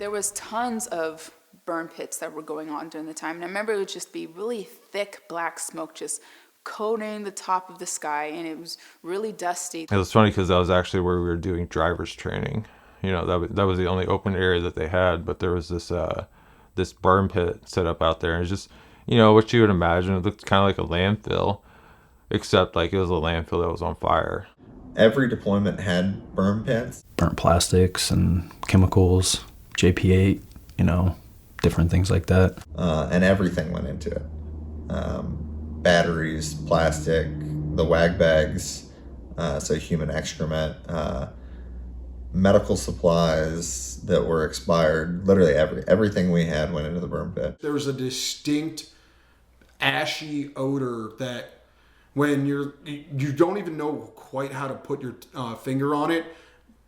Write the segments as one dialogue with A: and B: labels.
A: There was tons of burn pits that were going on during the time. And I remember it would just be really thick black smoke just coating the top of the sky, and it was really dusty.
B: It was funny because that was actually where we were doing driver's training. You know, that was the only open area that they had, but there was this burn pit set up out there. And it's just, you know, what you would imagine. It looked kind of like a landfill, except like it was a landfill that was on fire.
C: Every deployment had burn pits.
D: Burnt plastics and chemicals, JP8, you know, different things like that.
C: And everything went into it. Batteries, plastic, the wag bags, so human excrement, medical supplies that were expired. Literally everything we had went into the burn pit.
E: There was a distinct ashy odor that when you don't even know quite how to put your finger on it,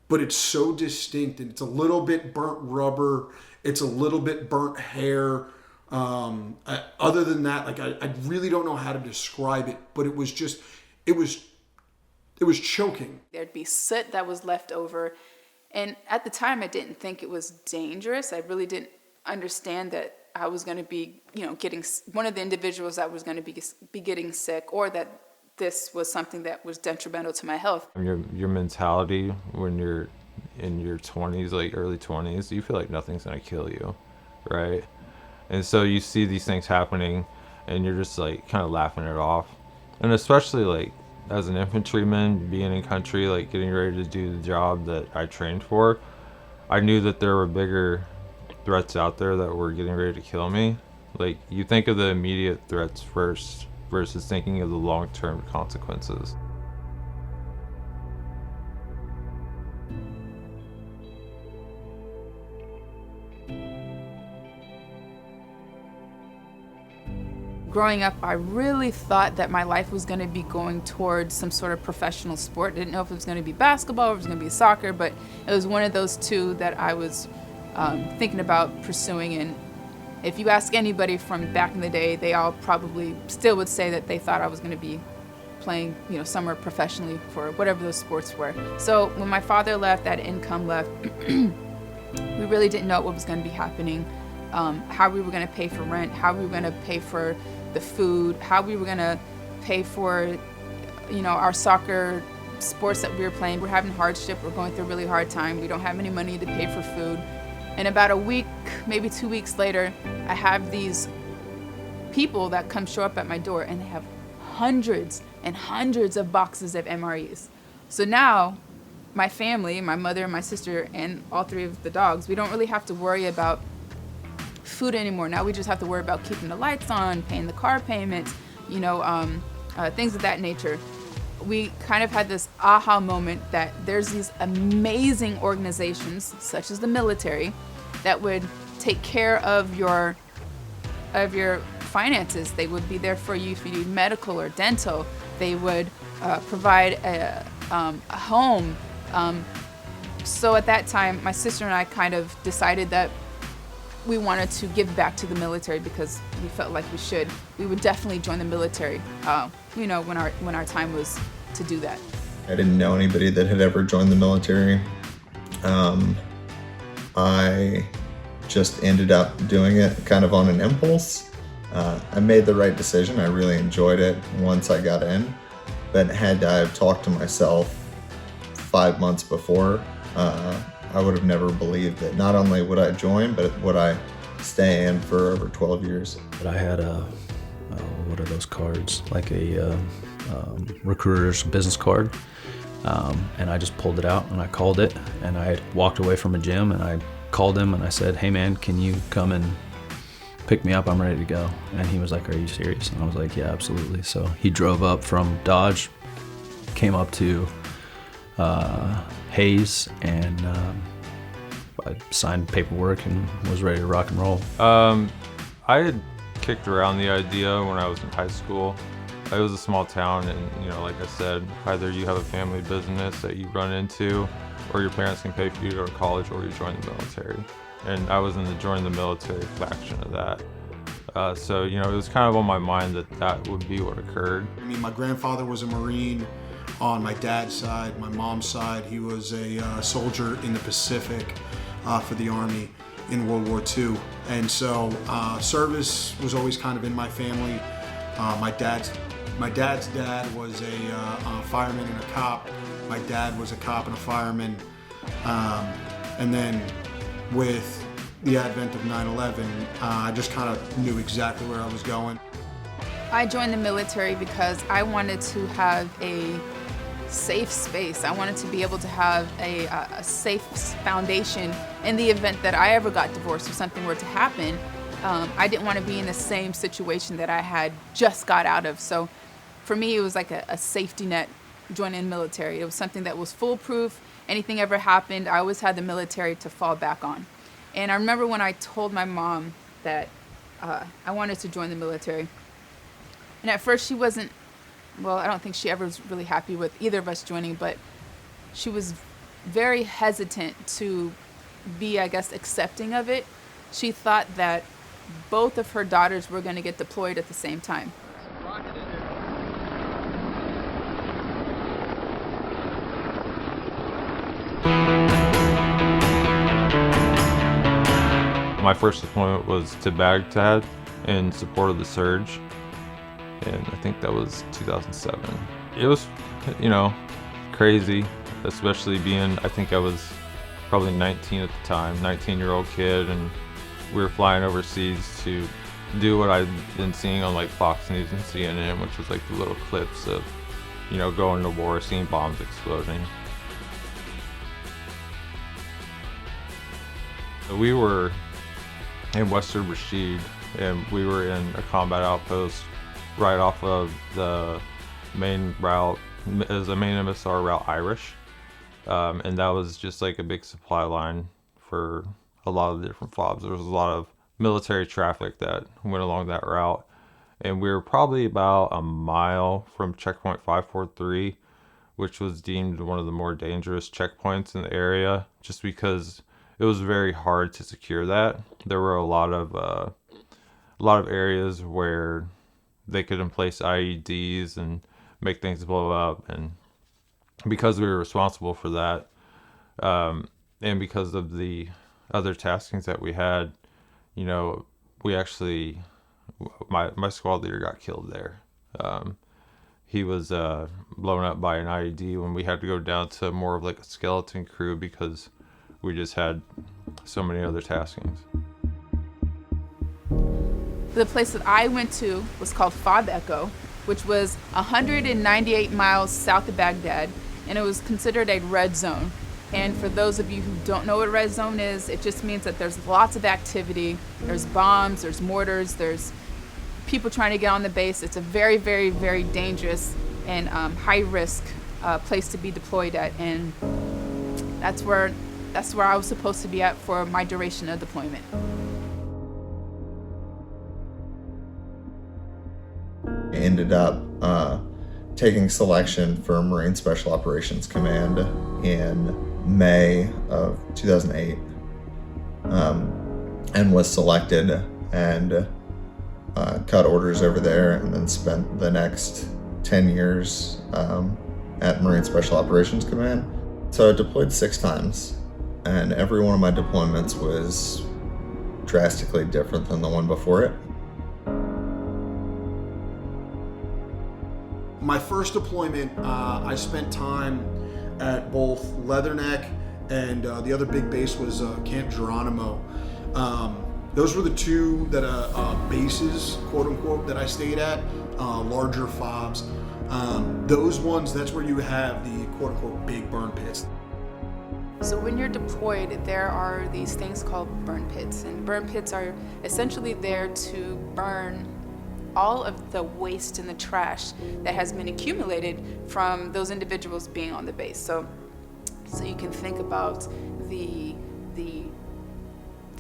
E: but it's so distinct, and it's a little bit burnt rubber, it's a little bit burnt hair. Other than that, like I really don't know how to describe it, but it was just, it was choking.
A: There'd be soot that was left over. And at the time, I didn't think it was dangerous. I really didn't understand that I was going to be, you know, getting one of the individuals that was going to be getting sick, or that this was something that was detrimental to my health.
B: Your mentality when you're in your 20s, like early 20s, you feel like nothing's going to kill you, right? And so you see these things happening and you're just like kind of laughing it off. And especially like as an infantryman, being in country, like getting ready to do the job that I trained for, I knew that there were bigger threats out there that were getting ready to kill me. Like, you think of the immediate threats first versus thinking of the long-term consequences.
A: Growing up, I really thought that my life was going to be going towards some sort of professional sport. Didn't know if it was going to be basketball or if it was going to be soccer, but it was one of those two that I was thinking about pursuing. And if you ask anybody from back in the day, they all probably still would say that they thought I was going to be playing, you know, somewhere professionally for whatever those sports were. So when my father left, that income left, we really didn't know what was going to be happening, how we were going to pay for rent, how we were going to pay for the food, how we were going to pay for, you know, our soccer sports that we were playing. We're having hardship. We're going through a really hard time. We don't have any money to pay for food. And about a week, maybe 2 weeks later, I have these people that come show up at my door, and they have hundreds and hundreds of boxes of MREs. So now my family, my mother and my sister and all three of the dogs, we don't really have to worry about food anymore. Now we just have to worry about keeping the lights on, paying the car payments, you know, things of that nature. We kind of had this aha moment that there's these amazing organizations, such as the military, that would take care of your finances. They would be there for you if you need medical or dental. They would provide a home. So at that time, my sister and I kind of decided that we wanted to give back to the military because we felt like we should. We would definitely join the military, you know, when our time was to do that.
C: I didn't know anybody that had ever joined the military. I just ended up doing it kind of on an impulse. I made the right decision. I really enjoyed it once I got in, but had I have talked to myself 5 months before, I would have never believed that not only would I join, but would I stay in for over 12 years.
D: But I had what are those cards? Like a recruiter's business card. And I just pulled it out and I called it, and I walked away from a gym and I called him and I said, "Hey man, can you come and pick me up? I'm ready to go." And he was like, "Are you serious?" And I was like, "Yeah, absolutely." So he drove up from Dodge, came up to Hayes, and I signed paperwork and was ready to rock and roll.
B: I had kicked around the idea when I was in high school. It was a small town, and you know, like I said, either you have a family business that you run into, or your parents can pay for you to go to college, or you join the military. And I was in the join the military faction of that. So, you know, it was kind of on my mind that that would be what occurred.
E: I mean, my grandfather was a Marine on my dad's side. My mom's side, he was a soldier in the Pacific for the Army. in World War II. And so service was always kind of in my family. My dad's dad was a fireman and a cop. My dad was a cop and a fireman. And then with the advent of 9/11, I just kind of knew exactly where I was going.
A: I joined the military because I wanted to have a safe space. I wanted to be able to have a safe foundation in the event that I ever got divorced or something were to happen. I didn't want to be in the same situation that I had just got out of. So for me, it was like a safety net joining the military. It was something that was foolproof. Anything ever happened, I always had the military to fall back on. And I remember when I told my mom that I wanted to join the military. And at first she wasn't, well, I don't think she ever was really happy with either of us joining, but she was very hesitant to be, I guess, accepting of it. She thought that both of her daughters were going to get deployed at the same time.
B: My first deployment was to Baghdad in support of the surge, and I think that was 2007. It was, crazy, especially being, I think I was probably 19 at the time, 19-year-old kid, and we were flying overseas to do what I'd been seeing on like Fox News and CNN, which was like the little clips of, going to war, seeing bombs exploding. We were in Western Rashid, and we were in a combat outpost right off of the main route, as a main MSR route, Irish, and that was just like a big supply line for a lot of the different FOBs. There was a lot of military traffic that went along that route, and we were probably about a mile from checkpoint 543, which was deemed one of the more dangerous checkpoints in the area, just because it was very hard to secure that. There were a lot of areas where they could place IEDs and make things blow up, and because we were responsible for that, and because of the other taskings that we had, we actually, my squad leader got killed there. He was blown up by an IED when we had to go down to more of like a skeleton crew because we just had so many other taskings.
A: The place that I went to was called FOB Echo, which was 198 miles south of Baghdad, and it was considered a red zone. And for those of you who don't know what a red zone is, it just means that there's lots of activity. There's bombs, there's mortars, there's people trying to get on the base. It's a very, very, very dangerous and high-risk place to be deployed at, and that's where I was supposed to be at for my duration of deployment.
C: I ended up taking selection for Marine Special Operations Command in May of 2008, and was selected and cut orders over there, and then spent the next 10 years at Marine Special Operations Command. So I deployed 6 times, and every one of my deployments was drastically different than the one before it.
E: My first deployment, I spent time at both Leatherneck and the other big base was Camp Geronimo. Those were the two that bases, quote unquote, that I stayed at, larger FOBs. Those ones, that's where you have the quote unquote big burn pits.
A: So when you're deployed, there are these things called burn pits, and burn pits are essentially there to burn all of the waste and the trash that has been accumulated from those individuals being on the base. So you can think about the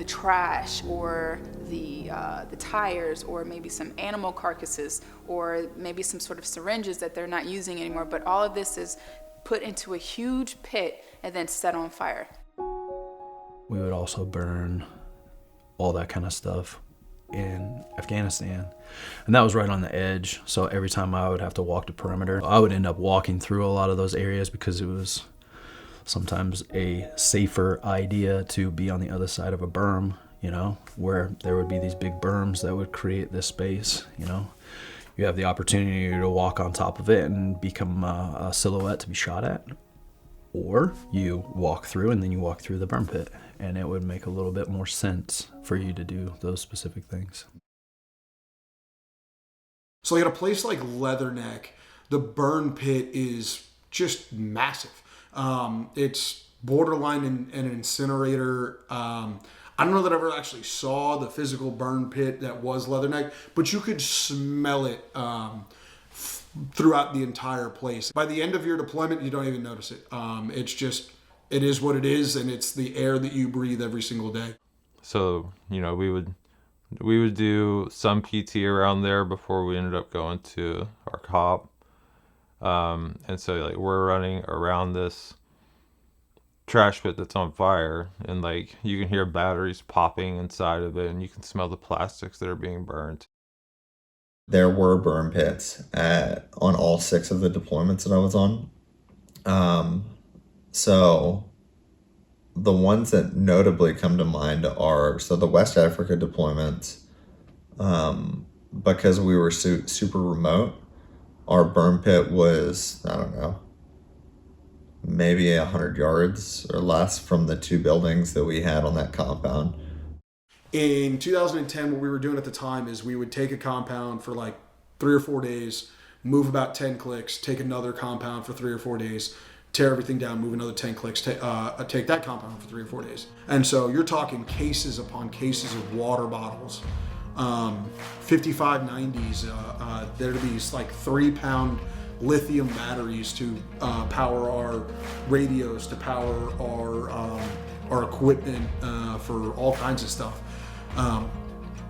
A: trash, or the tires, or maybe some animal carcasses, or maybe some sort of syringes that they're not using anymore. But all of this is put into a huge pit and then set on fire.
D: We would also burn all that kind of stuff in Afghanistan, and that was right on the edge. So every time I would have to walk the perimeter, I would end up walking through a lot of those areas because it was sometimes a safer idea to be on the other side of a berm you know, where there would be these big berms that would create this space, you know. You have the opportunity to walk on top of it and become a silhouette to be shot at, or you walk through and then you walk through the burn pit, and it would make a little bit more sense for you to do those specific things.
E: So like at a place like Leatherneck, the burn pit is just massive. It's borderline an incinerator. I don't know that I ever actually saw the physical burn pit that was Leatherneck, but you could smell it throughout the entire place. By the end of your deployment, you don't even notice it. It's just, it is what it is, and it's the air that you breathe every single day.
B: So, you know, we would do some PT around there before we ended up going to our COP. And so like we're running around this trash pit that's on fire, and like you can hear batteries popping inside of it, and you can smell the plastics that are being burned.
C: There were burn pits on all 6 of the deployments that I was on. So the ones that notably come to mind are, so the West Africa deployments, because we were super remote, our burn pit was, I don't know, maybe 100 yards or less from the 2 buildings that we had on that compound.
E: In 2010, what we were doing at the time is we would take a compound for like 3 or 4 days, move about 10 clicks, take another compound for 3 or 4 days, tear everything down, move another 10 clicks, take that compound for 3 or 4 days. And so you're talking cases upon cases of water bottles, 5590s. There are these like 3-pound lithium batteries to power our radios, to power our equipment for all kinds of stuff. I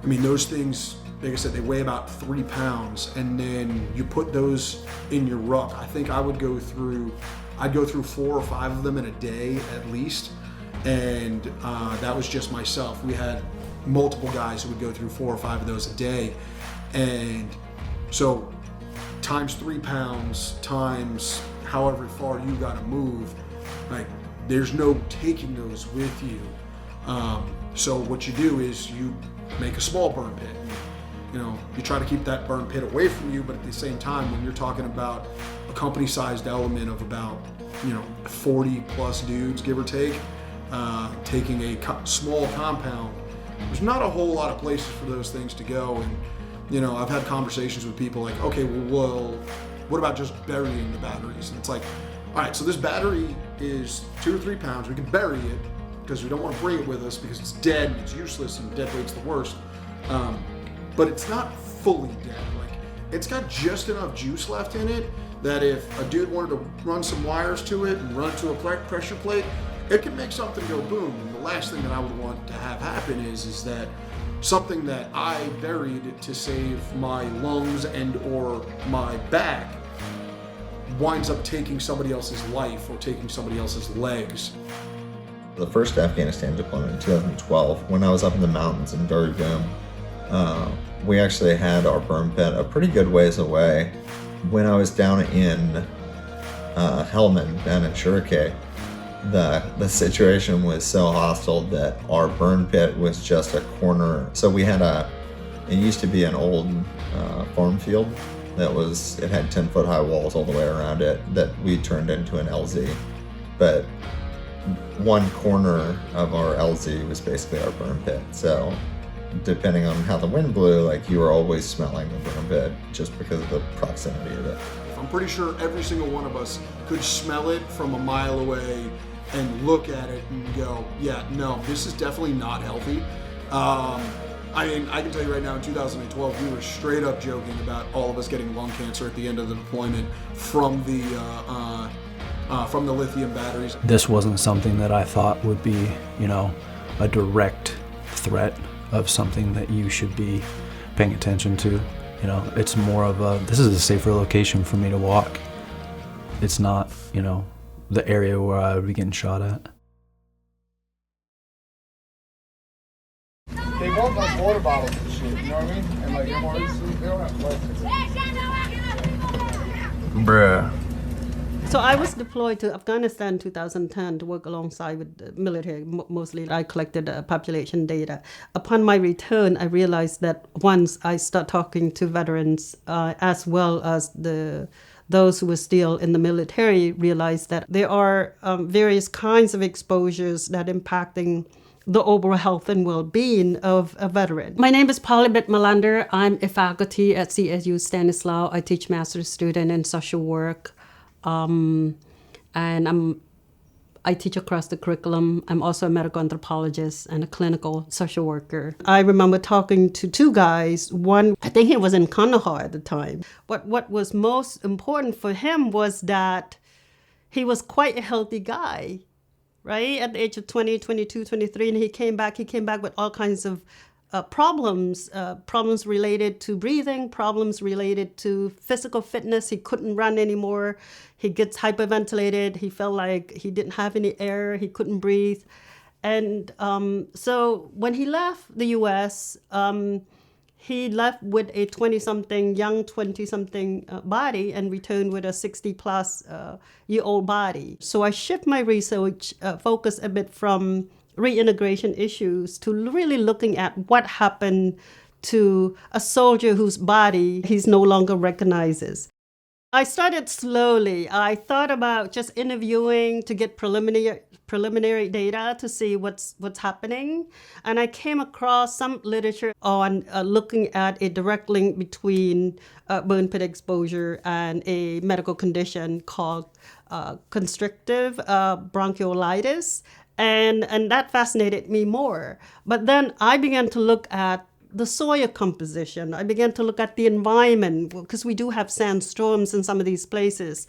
E: mean, those things, like I said, they weigh about 3 pounds, and then you put those in your ruck. I think I'd go through 4 or 5 of them in a day at least, and that was just myself. We had multiple guys who would go through 4 or 5 of those a day, and so times 3 pounds times however far you got to move, like there's no taking those with you. So what you do is you make a small burn pit. You know, you try to keep that burn pit away from you, but at the same time, when you're talking about a company-sized element of about, 40 plus dudes, give or take, taking a small compound, there's not a whole lot of places for those things to go. And I've had conversations with people like, okay, well, what about just burying the batteries? And it's like, all right, so this battery is 2 or 3 pounds. We can bury it because we don't want to bring it with us because it's dead and it's useless and dead weight's the worst. But it's not fully dead. Like, it's got just enough juice left in it that if a dude wanted to run some wires to it and run it to a pressure plate, it can make something go boom. And the last thing that I would want to have happen is that something that I buried to save my lungs and or my back winds up taking somebody else's life or taking somebody else's legs.
C: The first Afghanistan deployment in 2012, when I was up in the mountains in Durbin, we actually had our burn pit a pretty good ways away. When I was down in Helmand, down in Shurikay, the situation was so hostile that our burn pit was just a corner. So we had it used to be an old farm field it had 10-foot high walls all the way around it that we turned into an LZ. But one corner of our LZ was basically our burn pit. So depending on how the wind blew, like you were always smelling the burn pit just because of the proximity of it.
E: I'm pretty sure every single one of us could smell it from a mile away and look at it and go, yeah, no, this is definitely not healthy. I mean, I can tell you right now, in 2012, we were straight up joking about all of us getting lung cancer at the end of the deployment from the lithium batteries.
D: This wasn't something that I thought would be, a direct threat of something that you should be paying attention to. It's more of this is a safer location for me to walk. It's not, the area where I would be getting shot at.
F: They want like water bottles and shit, you know what I mean? And like MREs, they don't have plastic.
G: Bruh. So I was deployed to Afghanistan in 2010 to work alongside with the military. Mostly I collected population data. Upon my return, I realized that once I start talking to veterans as well as those who were still in the military, realized that there are various kinds of exposures that impacting the overall health and well-being of a veteran. My name is Pollie Bith-Melander. I'm a faculty at CSU Stanislaus. I teach master's student in social work. And I teach across the curriculum. I'm also a medical anthropologist and a clinical social worker. I remember talking to two guys. One, I think he was in Kandahar at the time. What was most important for him was that he was quite a healthy guy, right? At the age of 20, 22, 23, and he came back with all kinds of problems related to breathing, problems related to physical fitness. He couldn't run anymore. He gets hyperventilated. He felt like he didn't have any air. He couldn't breathe. And so when he left the U.S., he left with a young 20-something body and returned with a 60-plus year-old body. So I shift my research focus a bit from reintegration issues to really looking at what happened to a soldier whose body he's no longer recognizes. I started slowly. I thought about just interviewing to get preliminary data to see what's happening. And I came across some literature on looking at a direct link between burn pit exposure and a medical condition called constrictive bronchiolitis. And that fascinated me more. But then I began to look at the soil composition. I began to look at the environment, because we do have sandstorms in some of these places,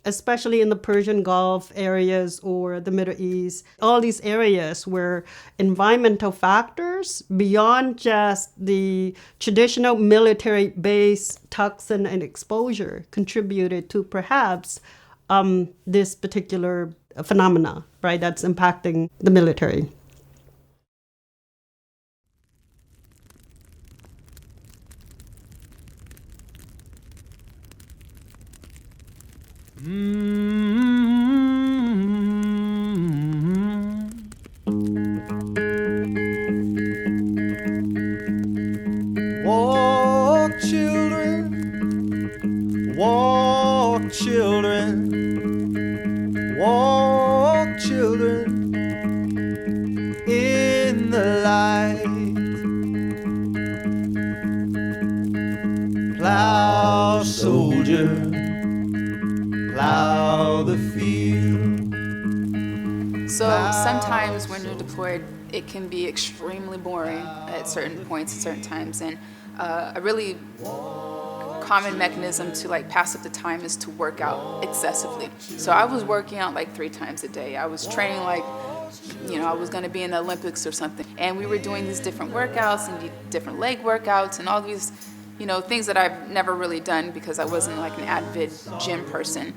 G: especially in the Persian Gulf areas or the Middle East. All these areas where environmental factors beyond just the traditional military-based toxin and exposure contributed to perhaps this particular phenomena, right, that's impacting the military.
H: Walk, children, walk, children, walk, children, in the light. Plow, soldier, plow the field.
A: So sometimes when you're deployed, it can be extremely boring at certain points, at certain times, and a really common mechanism to like pass up the time is to work out excessively. So I was working out like 3 times a day. I was training like, I was going to be in the Olympics or something, and we were doing these different workouts and different leg workouts and all these, things that I've never really done because I wasn't like an avid gym person.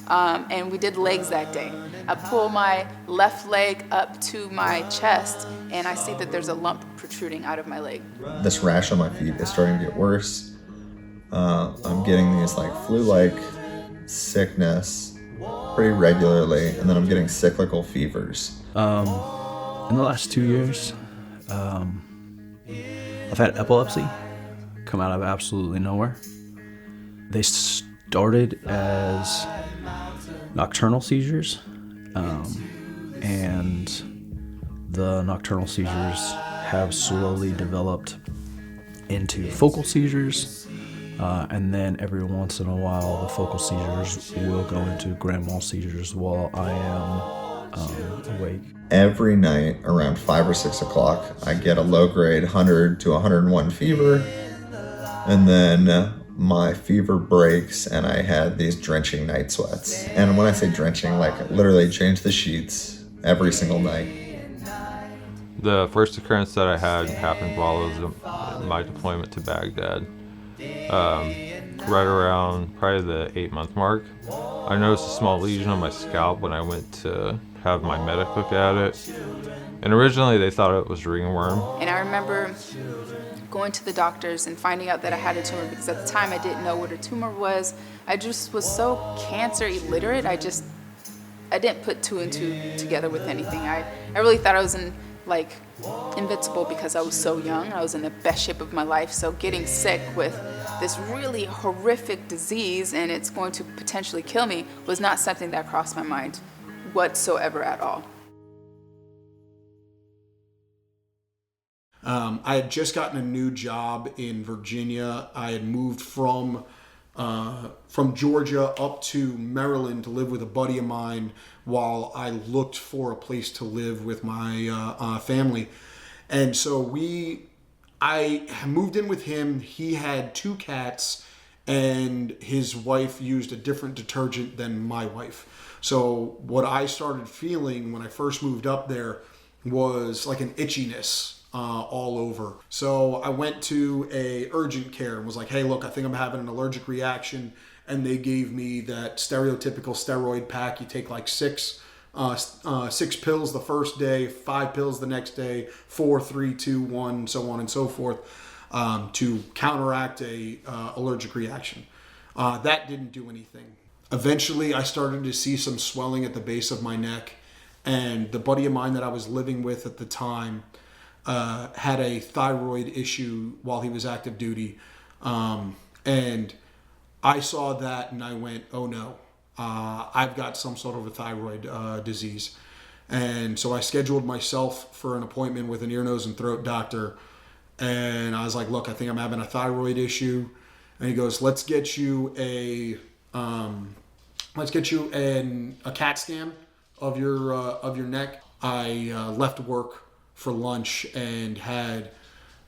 A: And we did legs that day. I pull my left leg up to my chest, and I see that there's a lump protruding out of my leg.
C: This rash on my feet is starting to get worse. I'm getting these like flu-like sickness pretty regularly, and then I'm getting cyclical fevers.
D: In the last 2 years, I've had epilepsy come out of absolutely nowhere. They started as nocturnal seizures, and the nocturnal seizures have slowly developed into focal seizures, and then every once in a while the focal seizures will go into grand mal seizures while I am awake.
C: Every night around 5 or 6 o'clock, I get a low-grade 100 to 101 fever, and then my fever breaks and I had these drenching night sweats. And when I say drenching, like literally change the sheets every single night.
B: The first occurrence that I had happened while I was in my deployment to Baghdad. Right around probably the 8-month mark, I noticed a small lesion on my scalp when I went to have my medic look at it. And originally they thought it was ringworm.
A: And I remember going to the doctors and finding out that I had a tumor, because at the time I didn't know what a tumor was. I just was so cancer illiterate. I didn't put two and two together with anything. I really thought I was invincible because I was so young. I was in the best shape of my life. So getting sick with this really horrific disease and it's going to potentially kill me was not something that crossed my mind whatsoever at all.
E: I had just gotten a new job in Virginia. I had moved from Georgia up to Maryland to live with a buddy of mine while I looked for a place to live with my family. And so I moved in with him. He had 2 cats and his wife used a different detergent than my wife. So what I started feeling when I first moved up there was like an itchiness all over. So I went to a urgent care and was like, hey, look, I think I'm having an allergic reaction. And they gave me that stereotypical steroid pack. You take like 6 pills the first day, 5 pills the next day, 4, 3, 2, 1, so on and so forth, to counteract a allergic reaction. That didn't do anything. Eventually, I started to see some swelling at the base of my neck. And the buddy of mine that I was living with at the time had a thyroid issue while he was active duty. And I saw that and I went, oh no, I've got some sort of a thyroid disease. And so I scheduled myself for an appointment with an ear, nose, and throat doctor. And I was like, look, I think I'm having a thyroid issue. And he goes, let's get you a CAT scan of your neck. I left work for lunch and had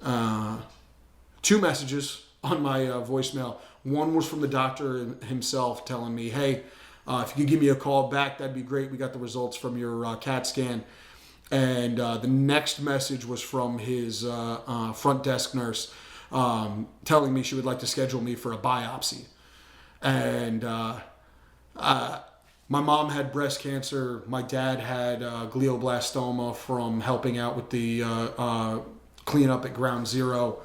E: 2 messages on my voicemail. One was from the doctor himself telling me, hey, if you could give me a call back, that'd be great. We got the results from your CAT scan. And the next message was from his front desk nurse telling me she would like to schedule me for a biopsy. And my mom had breast cancer. My dad had glioblastoma from helping out with the cleanup at Ground Zero.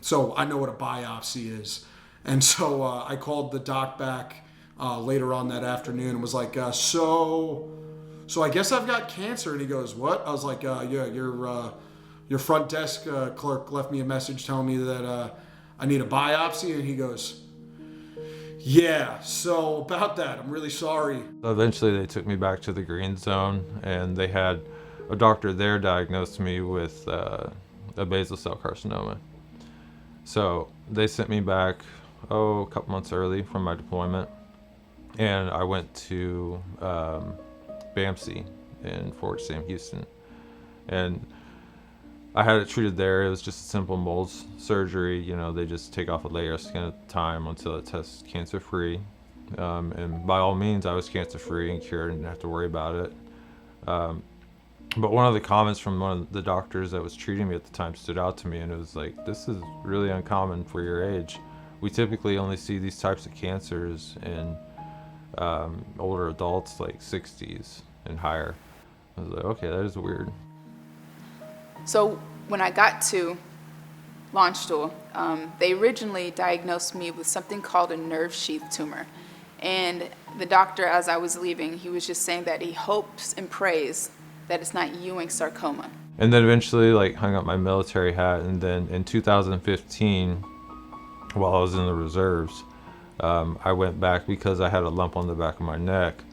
E: So I know what a biopsy is. And so I called the doc back later on that afternoon and was like, so I guess I've got cancer. And he goes, what? I was like, yeah, your front desk clerk left me a message telling me that I need a biopsy. And he goes, yeah, so about that, I'm really sorry.
B: Eventually they took me back to the green zone and they had a doctor there diagnosed me with a basal cell carcinoma. So they sent me back, a couple months early from my deployment. And I went to BAMC in Fort Sam Houston. And I had it treated there. It was just a simple mold surgery. You know, they just take off a layer of skin at a time until it tests cancer-free. And by all means, I was cancer-free and cured and didn't have to worry about it. But one of the comments from one of the doctors that was treating me at the time stood out to me, and it was like, this is really uncommon for your age. We typically only see these types of cancers in older adults, like 60s and higher. I was like, okay, that is weird.
A: So when I got to launch stool, they originally diagnosed me with something called a nerve sheath tumor. And the doctor, as I was leaving, he was just saying that he hopes and prays that it's not Ewing sarcoma.
B: And then eventually hung up my military hat, and then in 2015, while I was in the reserves, I went back because I had a lump on the back of my neck.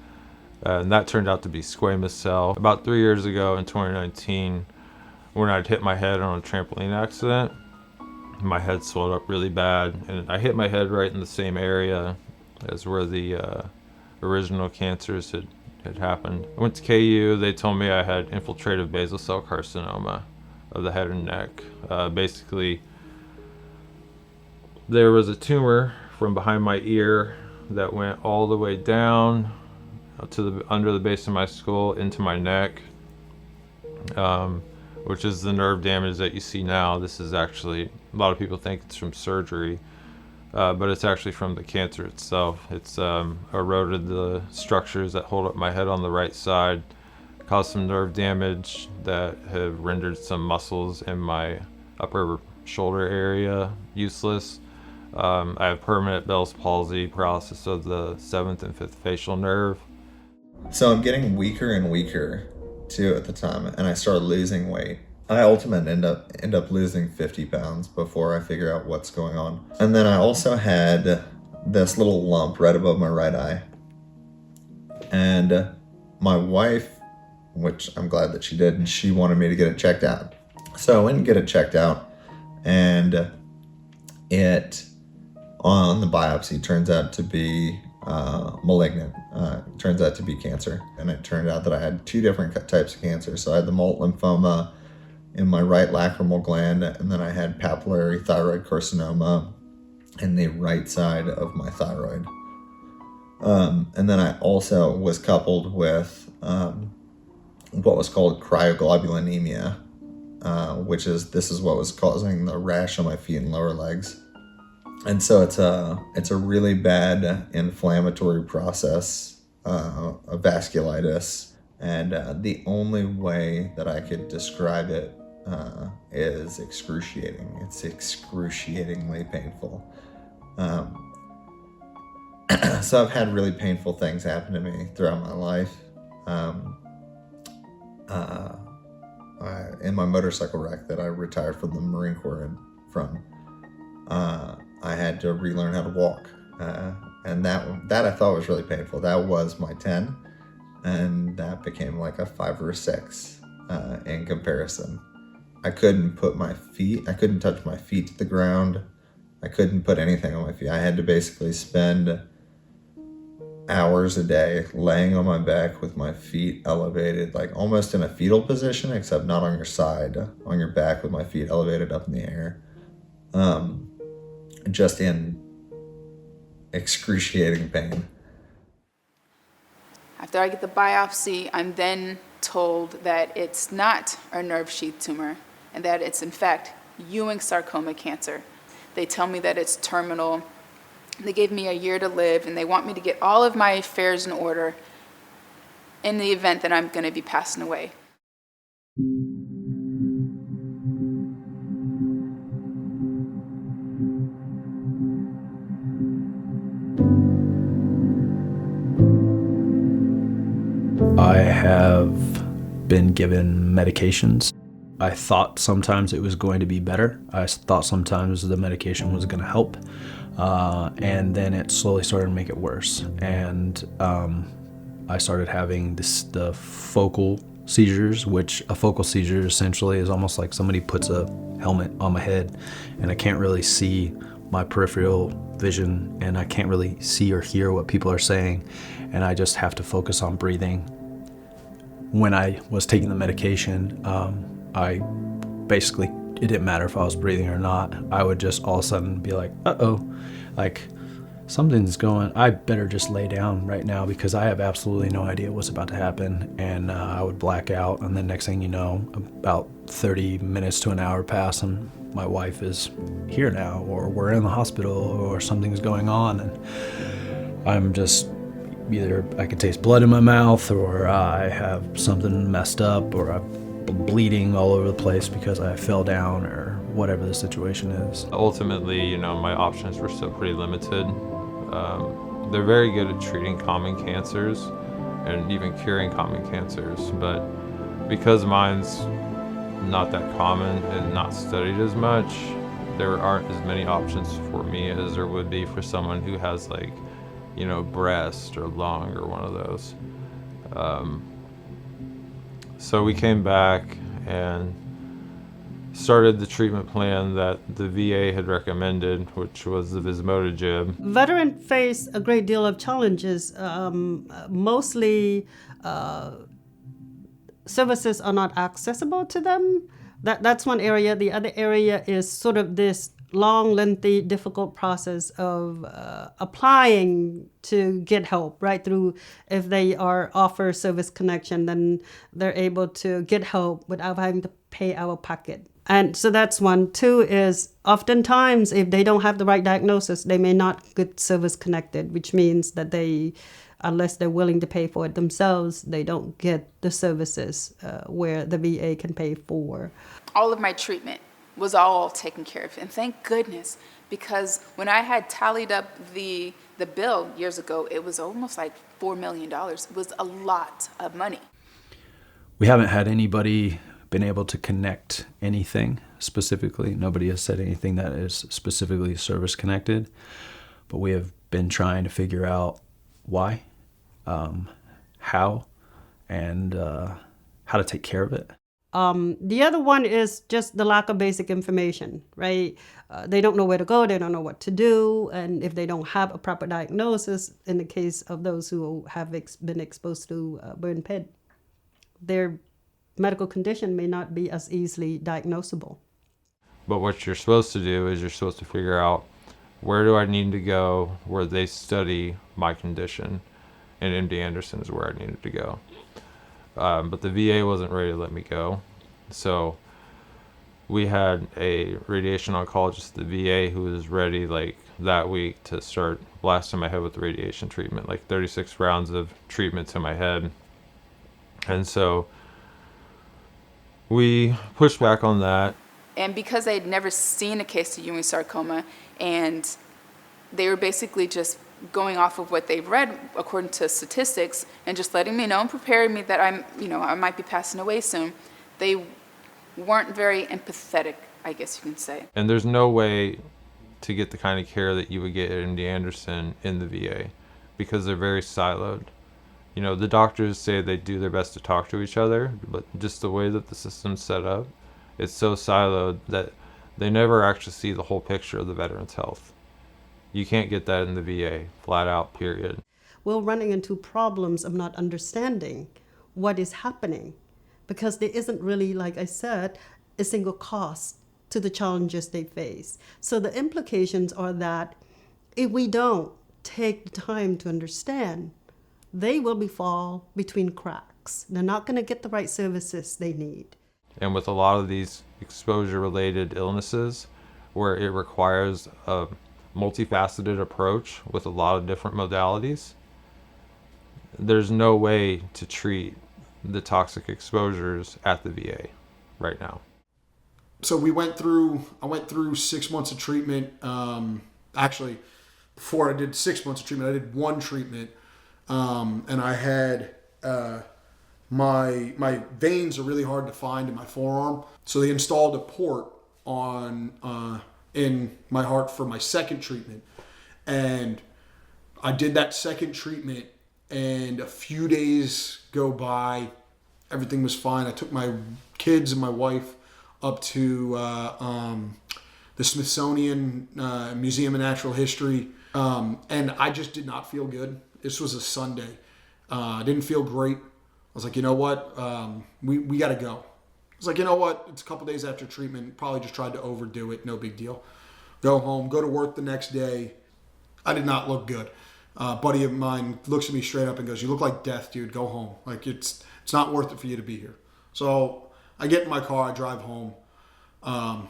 B: And that turned out to be squamous cell. About 3 years ago in 2019, when I'd hit my head on a trampoline accident, my head swelled up really bad, and I hit my head right in the same area as where the original cancers had happened. I went to KU. They told me I had infiltrative basal cell carcinoma of the head and neck. Basically, there was a tumor from behind my ear that went all the way down to under the base of my skull into my neck, which is the nerve damage that you see now. This is actually, a lot of people think it's from surgery, but it's actually from the cancer itself. It's eroded the structures that hold up my head on the right side, caused some nerve damage that have rendered some muscles in my upper shoulder area useless. I have permanent Bell's palsy, paralysis of the 7th and 5th facial nerve.
C: So I'm getting weaker and weaker too at the time, and I started losing weight. I ultimately end up losing 50 pounds before I figure out what's going on. And then I also had this little lump right above my right eye. And my wife, which I'm glad that she did, and she wanted me to get it checked out. So I went and get it checked out, and it, on the biopsy, turns out to be malignant. Turns out to be cancer. And it turned out that I had 2 different types of cancer. So I had the malt lymphoma in my right lacrimal gland, and then I had papillary thyroid carcinoma in the right side of my thyroid. And then I also was coupled with what was called cryoglobulinemia, which is what was causing the rash on my feet and lower legs. And so it's a really bad inflammatory process of vasculitis, and the only way that I could describe it is excruciating. It's excruciatingly painful. So I've had really painful things happen to me throughout my life. In my motorcycle wreck that I retired from the Marine Corps from, I had to relearn how to walk. And that I thought was really painful. That was my 10, and that became like a 5 or a 6 in comparison. I couldn't touch my feet to the ground. I couldn't put anything on my feet. I had to basically spend hours a day laying on my back with my feet elevated, like almost in a fetal position, except not on your side, on your back with my feet elevated up in the air. Just in excruciating pain.
A: After I get the biopsy, I'm then told that it's not a nerve sheath tumor and that it's in fact Ewing sarcoma cancer. They tell me that it's terminal. They gave me a year to live, and they want me to get all of my affairs in order in the event that I'm going to be passing away.
D: I have been given medications. I thought sometimes it was going to be better. I thought sometimes the medication was going to help. And then it slowly started to make it worse. And I started having the focal seizures, which a focal seizure essentially is almost like somebody puts a helmet on my head, and I can't really see my peripheral vision, and I can't really see or hear what people are saying, and I just have to focus on breathing. When I was taking the medication, I basically, it didn't matter if I was breathing or not. I would just all of a sudden be like, uh-oh, like something's going, I better just lay down right now because I have absolutely no idea what's about to happen. And I would black out, and then next thing you know, about 30 minutes to an hour pass and my wife is here now, or we're in the hospital, or something's going on, and I'm just either I can taste blood in my mouth, or I have something messed up, or I'm bleeding all over the place because I fell down, or whatever the situation is.
B: Ultimately, my options were still pretty limited. They're very good at treating common cancers and even curing common cancers, but because mine's not that common and not studied as much, there aren't as many options for me as there would be for someone who has breast or lung or one of those. So we came back and started the treatment plan that the VA had recommended, which was the vismodegib.
G: Veterans face a great deal of challenges. Mostly services are not accessible to them. That's one area. The other area is sort of this long, lengthy, difficult process of applying to get help, right through, if they are offer service connection, then they're able to get help without having to pay out of pocket. And so that's one. Two is oftentimes if they don't have the right diagnosis, they may not get service connected, which means that they, unless they're willing to pay for it themselves, they don't get the services where the VA can pay for.
A: All of my treatment was all taken care of. And thank goodness, because when I had tallied up the bill years ago, it was almost like $4 million. It was a lot of money.
D: We haven't had anybody been able to connect anything specifically. Nobody has said anything that is specifically service connected, but we have been trying to figure out why, how, and how to take care of it.
G: The other one is just the lack of basic information, right? They don't know where to go, they don't know what to do, and if they don't have a proper diagnosis, in the case of those who have been exposed to burn pit, their medical condition may not be as easily diagnosable.
B: But what you're supposed to do is you're supposed to figure out, where do I need to go where they study my condition? And MD Anderson is where I needed to go. But the VA wasn't ready to let me go. So we had a radiation oncologist at the VA who was ready like that week to start blasting my head with radiation treatment, like 36 rounds of treatment to my head. And so we pushed back on that.
A: And because they'd never seen a case of Ewing sarcoma, and they were basically just going off of what they've read according to statistics and just letting me know and preparing me that I might be passing away soon, they weren't very empathetic, I guess you can say.
B: And there's no way to get the kind of care that you would get at MD Anderson in the VA because they're very siloed. You know, the doctors say they do their best to talk to each other, but just the way that the system's set up, it's so siloed that they never actually see the whole picture of the veteran's health. You can't get that in the VA, flat out, period.
G: We're running into problems of not understanding what is happening because there isn't really, like I said, a single cost to the challenges they face. So the implications are that if we don't take the time to understand, they will fall between cracks. They're not going to get the right services they need.
B: And with a lot of these exposure-related illnesses, where it requires a multifaceted approach with a lot of different modalities, there's no way to treat the toxic exposures at the VA right now.
E: So I went through 6 months of treatment. Actually, before I did 6 months of treatment, I did one treatment. And I had my veins are really hard to find in my forearm, so they installed a port on in my heart for my second treatment, and I did that second treatment, and a few days go by, everything was fine. I took my kids and my wife up to the Smithsonian Museum of Natural History, and I just did not feel good. This was a Sunday. I didn't feel great. I was like, you know what? We got to go. I was like, you know what? It's a couple days after treatment. Probably just tried to overdo it. No big deal. Go home. Go to work the next day. I did not look good. A buddy of mine looks at me straight up and goes, "You look like death, dude. Go home. Like it's not worth it for you to be here." So I get in my car. I drive home. I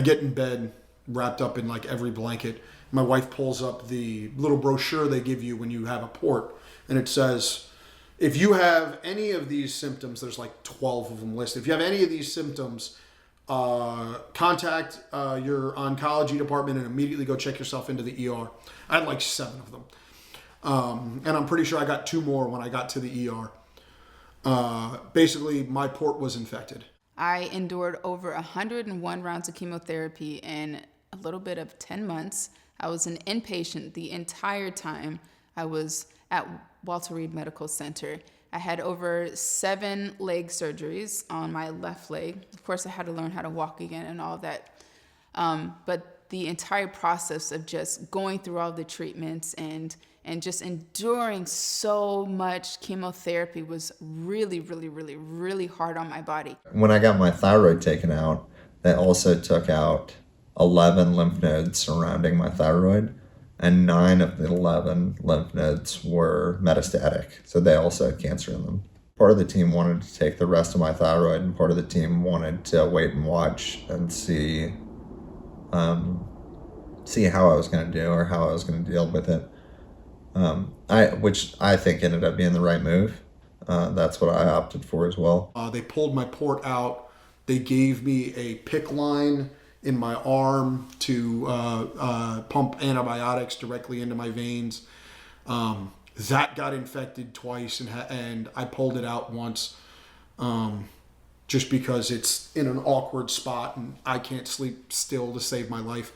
E: get in bed, wrapped up in like every blanket. My wife pulls up the little brochure they give you when you have a port, and it says, if you have any of these symptoms, there's like 12 of them listed. If you have any of these symptoms, contact your oncology department and immediately go check yourself into the ER. I had like 7 of them. And I'm pretty sure I got 2 more when I got to the ER. Basically, my port was infected.
A: I endured over 101 rounds of chemotherapy in a little bit of 10 months. I was an inpatient the entire time I was at Walter Reed Medical Center. I had over 7 leg surgeries on my left leg. Of course, I had to learn how to walk again and all that. But the entire process of just going through all the treatments and just enduring so much chemotherapy was really, really, really, really hard on my body.
C: When I got my thyroid taken out, they also took out 11 lymph nodes surrounding my thyroid, and 9 of the 11 lymph nodes were metastatic, so they also had cancer in them. Part of the team wanted to take the rest of my thyroid, and part of the team wanted to wait and watch and see how I was going to do or how I was going to deal with it. Which I think ended up being the right move. That's what I opted for as well.
E: They pulled my port out They gave me a PICC line in my arm to pump antibiotics directly into my veins. That got infected twice, and I pulled it out once, just because it's in an awkward spot and I can't sleep still to save my life.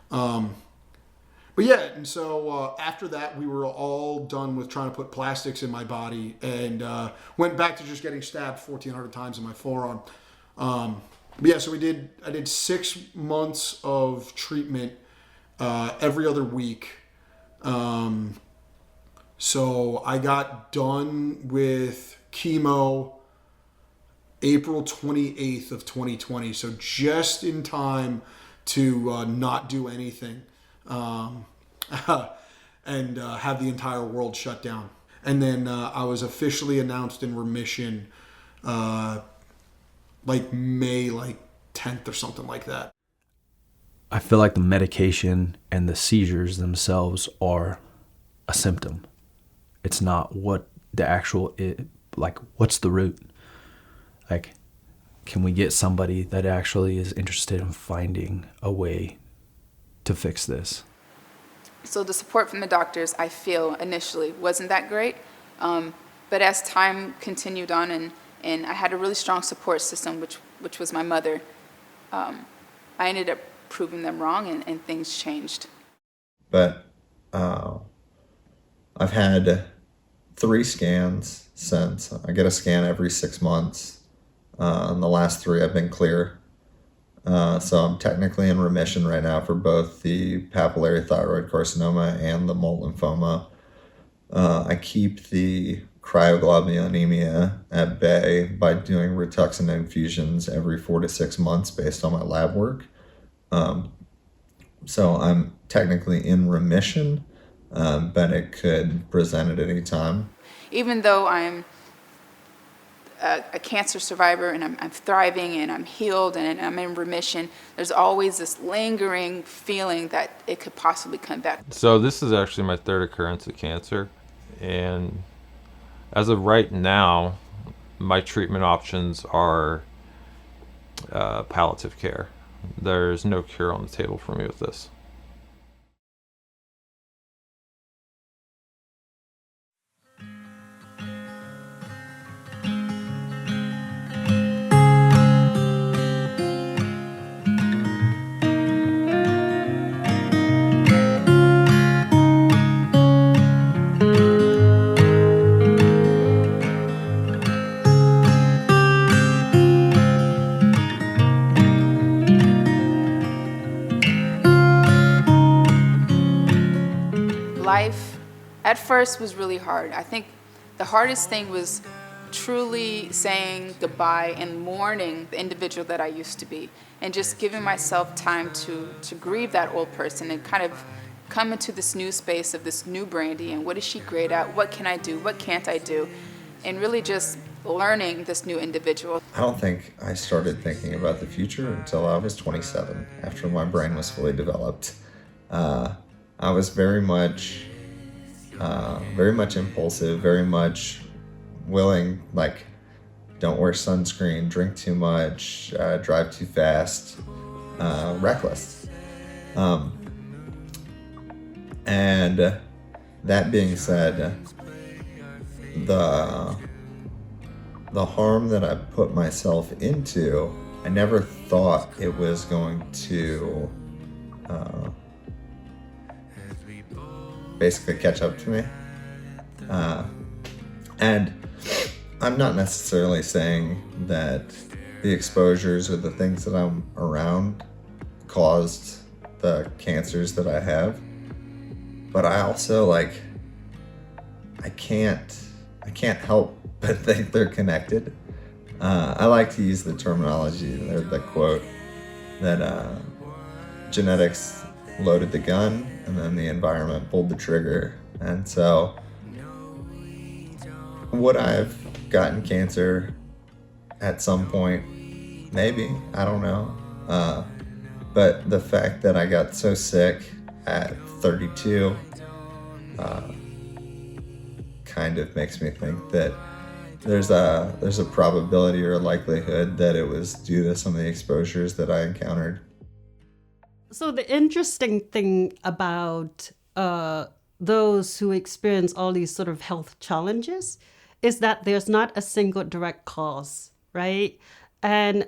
E: But yeah, and so after that, we were all done with trying to put plastics in my body, and went back to just getting stabbed 1,400 times in my forearm. But yeah, so I did 6 months of treatment every other week. So I got done with chemo April 28th of 2020. So just in time to not do anything and have the entire world shut down. And then I was officially announced in remission May 10th or something like that.
D: I feel like the medication and the seizures themselves are a symptom. It's not what the actual, what's the root? Like, can we get somebody that actually is interested in finding a way to fix this?
A: So the support from the doctors, I feel, initially wasn't that great. But as time continued on and I had a really strong support system, which was my mother, I ended up proving them wrong and things changed.
C: But I've had 3 scans since. I get a scan every 6 months. And the last 3 I've been clear. So I'm technically in remission right now for both the papillary thyroid carcinoma and the mole lymphoma. I keep the cryoglobulinemia at bay by doing Rituxan infusions every 4 to 6 months based on my lab work. So I'm technically in remission, but it could present at any time.
A: Even though I'm a cancer survivor and I'm thriving and I'm healed and I'm in remission, there's always this lingering feeling that it could possibly come back.
B: So this is actually my 3rd occurrence of cancer, and as of right now, my treatment options are palliative care. There's no cure on the table for me with this.
A: Life at first was really hard. I think the hardest thing was truly saying goodbye and mourning the individual that I used to be, and just giving myself time to grieve that old person and kind of come into this new space of this new Brandi, and what is she great at? What can I do? What can't I do? And really just learning this new individual.
C: I don't think I started thinking about the future until I was 27, after my brain was fully developed. I was very much impulsive, very much willing, don't wear sunscreen, drink too much, drive too fast, reckless. And that being said, the harm that I put myself into, I never thought it was going to basically catch up to me. And I'm not necessarily saying that the exposures or the things that I'm around caused the cancers that I have, but I also I can't help but think they're connected. I like to use the terminology, the quote that genetics loaded the gun and then the environment pulled the trigger. And so would I have gotten cancer at some point? Maybe, I don't know. But the fact that I got so sick at 32 kind of makes me think that there's a probability or a likelihood that it was due to some of the exposures that I encountered.
G: So the interesting thing about those who experience all these sort of health challenges is that there's not a single direct cause, right? And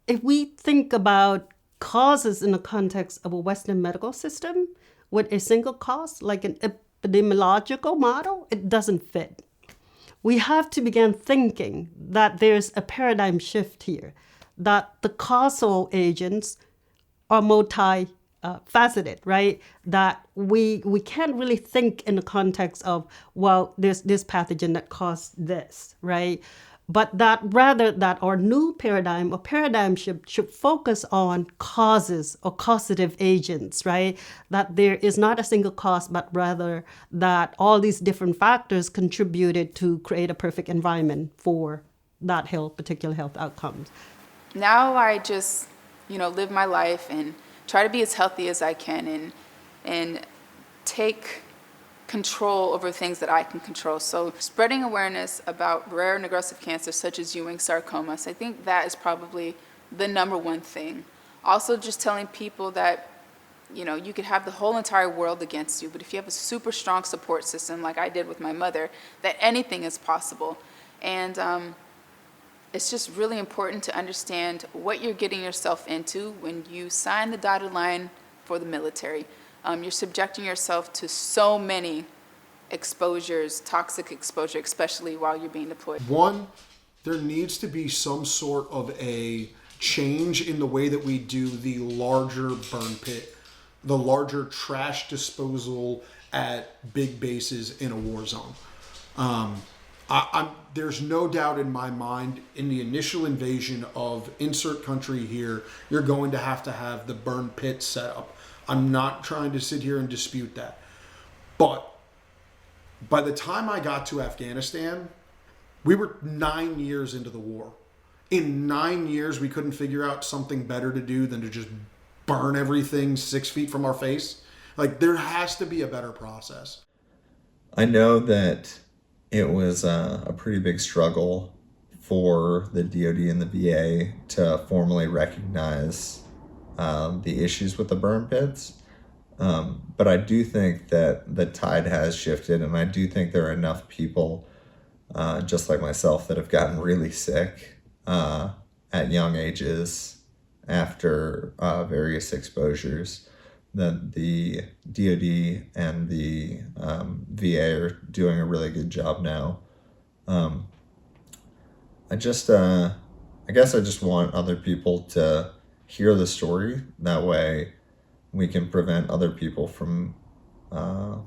G: if we think about causes in the context of a Western medical system with a single cause, like an epidemiological model, it doesn't fit. We have to begin thinking that there's a paradigm shift here, that the causal agents are multi-faceted, right? That we can't really think in the context of, well, there's this pathogen that caused this, right? But that rather that our new paradigm or paradigm should focus on causes or causative agents, right? That there is not a single cause, but rather that all these different factors contributed to create a perfect environment for that particular health outcomes.
A: Now I just, live my life and try to be as healthy as I can and take control over things that I can control. So spreading awareness about rare and aggressive cancers such as Ewing sarcoma. So I think that is probably the number one thing. Also just telling people that, you could have the whole entire world against you, but if you have a super strong support system like I did with my mother, that anything is possible. And it's just really important to understand what you're getting yourself into when you sign the dotted line for the military. You're subjecting yourself to so many exposures, toxic exposure, especially while you're being deployed.
E: One, there needs to be some sort of a change in the way that we do the larger burn pit, the larger trash disposal at big bases in a war zone. There's no doubt in my mind, in the initial invasion of insert country here, you're going to have the burn pit set up. I'm not trying to sit here and dispute that. But by the time I got to Afghanistan, we were 9 years into the war. In 9 years, we couldn't figure out something better to do than to just burn everything 6 feet from our face. Like, there has to be a better process.
C: I know that it was a pretty big struggle for the DoD and the VA to formally recognize the issues with the burn pits. But I do think that the tide has shifted, and I do think there are enough people, just like myself, that have gotten really sick at young ages after various exposures, that the DoD and the VA are doing a really good job now. I guess I just want other people to hear the story. That way we can prevent other people from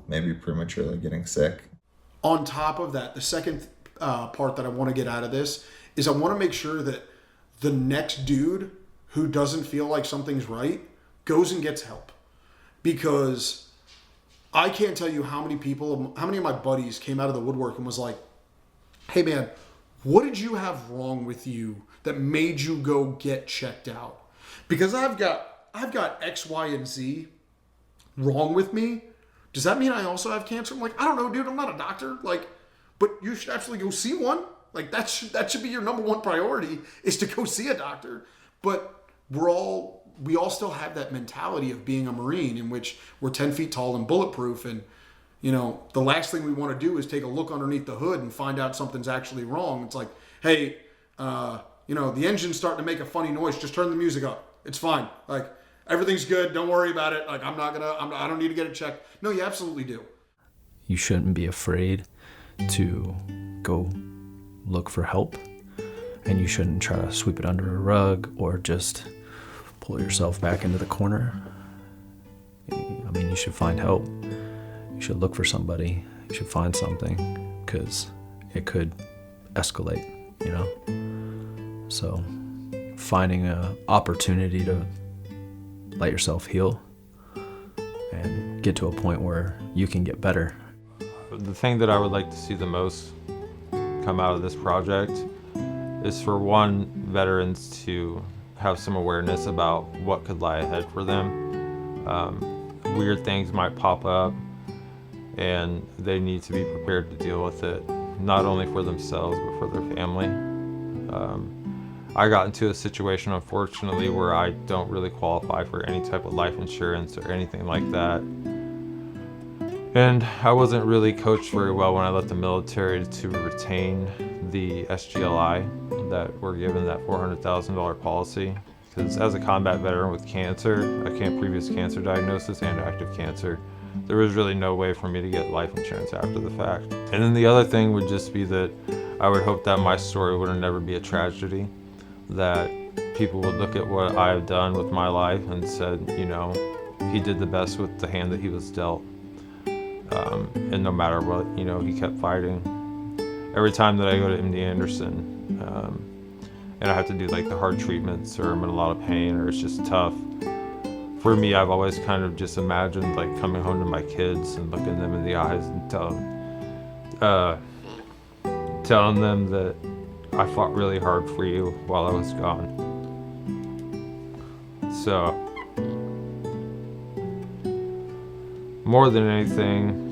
C: maybe prematurely getting sick.
E: On top of that, the second part that I want to get out of this is I want to make sure that the next dude who doesn't feel like something's right goes and gets help. Because I can't tell you how many of my buddies came out of the woodwork and was like, hey man, what did you have wrong with you that made you go get checked out? Because I've got X, Y, and Z wrong with me. Does that mean I also have cancer? I'm like, I don't know, dude, I'm not a doctor. Like, but you should actually go see one. Like, that should be your number one priority, is to go see a doctor. But we all still have that mentality of being a Marine, in which we're 10 feet tall and bulletproof, and the last thing we want to do is take a look underneath the hood and find out something's actually wrong. It's like, hey, the engine's starting to make a funny noise, just turn the music up, it's fine, like everything's good, don't worry about it, like I don't need to get it checked. No, you absolutely do.
D: You shouldn't be afraid to go look for help, and you shouldn't try to sweep it under a rug or just pull yourself back into the corner. I mean, you should find help. You should look for somebody. You should find something, because it could escalate, So finding an opportunity to let yourself heal and get to a point where you can get better.
B: The thing that I would like to see the most come out of this project is, for one, veterans to have some awareness about what could lie ahead for them. Weird things might pop up, and they need to be prepared to deal with it not only for themselves but for their family. I got into a situation, unfortunately, where I don't really qualify for any type of life insurance or anything like that. And I wasn't really coached very well when I left the military to retain the SGLI that we're given, that $400,000 policy. Because as a combat veteran with cancer, previous cancer diagnosis and active cancer, there was really no way for me to get life insurance after the fact. And then the other thing would just be that I would hope that my story would never be a tragedy, that people would look at what I've done with my life and said, you know, he did the best with the hand that he was dealt. And no matter what, you know, he kept fighting. Every time that I go to MD Anderson, and I have to do like the hard treatments, or I'm in a lot of pain, or it's just tough, for me, I've always kind of just imagined like coming home to my kids and looking them in the eyes and telling them that I fought really hard for you while I was gone. So, more than anything,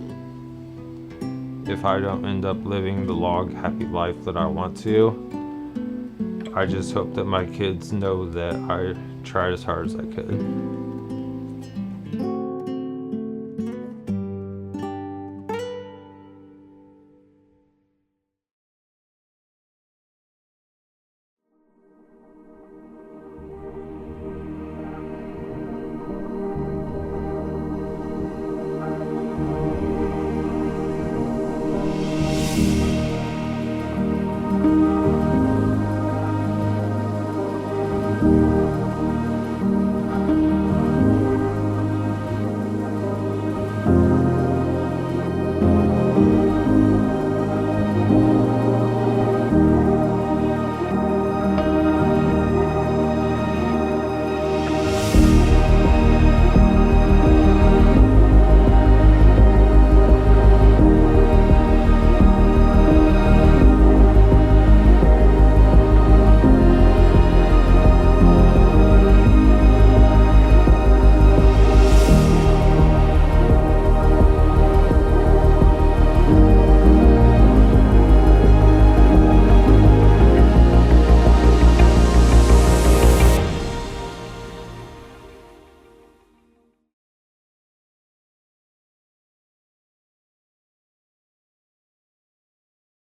B: if I don't end up living the long, happy life that I want to, I just hope that my kids know that I tried as hard as I could.